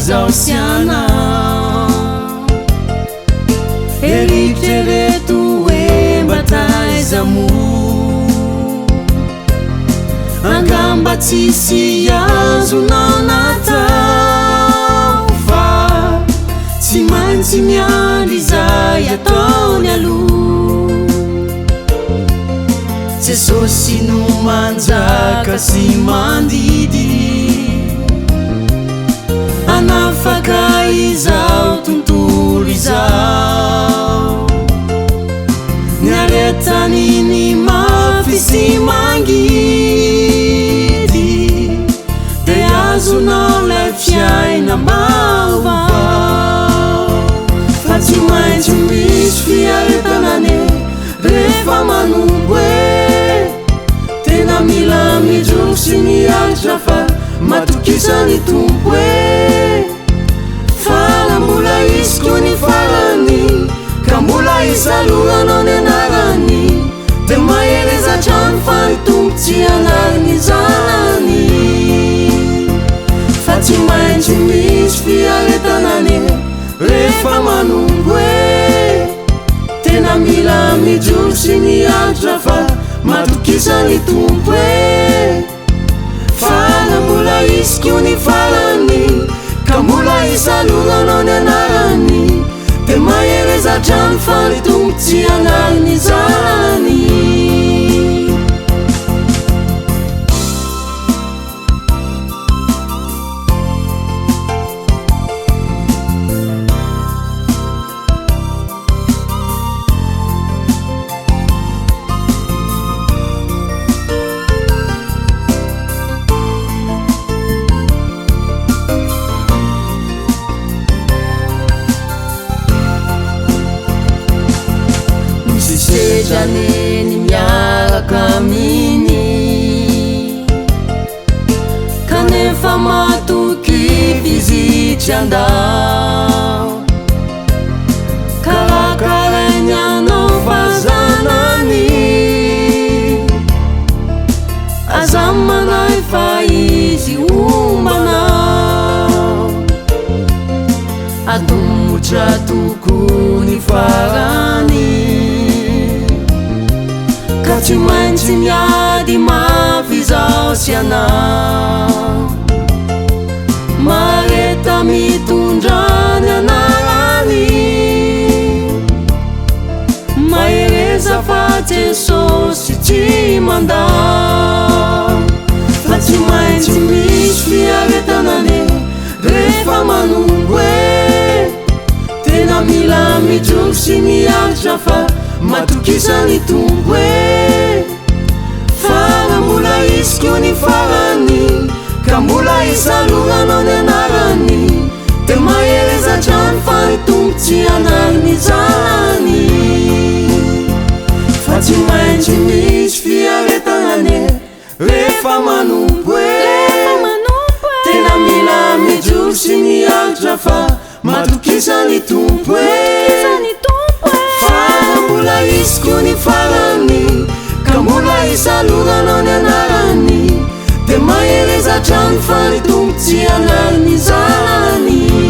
fizaosiana eritrereto hoe mba taizamo angamba tsisy azonao natao fa tsy maintsy miandry izay ataony aloha Jesosy no manjaka sy mandidy anafaka izao tontolo izao niaretany ny mafy sy mangidy de azonao lay fiaina vaovao fa tsy maintsy misy fiaretanane rehefa manombo tena mila mijoro sy miaritra fa matokisany tompo fala mbola izy koa ny farany ka mbola isalohana ny anarany de mahereza trano fa ny tompo tsy anariny zanany fa tsy maintsy misy fiaretanany rehefa manombo tena mila mijoro sy miaritra fa matokisany tompo fala mbola izy koa ny farany ka mbola isalohana ny anarany de mahereza trano fa ny tompo tsy anariny zanany Sejaneny miaraka aminy kanefa matoky fizitry andao karakarainy anao fazanany azamanay fa izy ombanao adomotra tokony farany ka tsy maintsy miady mafy zao sy anao mareta mitondrany anarany mahereza fa Jesosy tsy mandao fa tsy maintsy misy fiaretanane rehefa manombo tena mila mijoro sy miaritra fa matokisany tompo fala mbola izy koa ny farany ka mbola isalohana ny anarany de mahereza trano fa ny tompo tsy anariny zanany fa tsy maintsy misy fiaretanane rehefa manombo tena mila mijoro sy miaritra fa matokisany tompo mbola izy koa ny farany ka mbola isalohana ny anarany de mahereza trano fa ny tompo tsy anariny zanany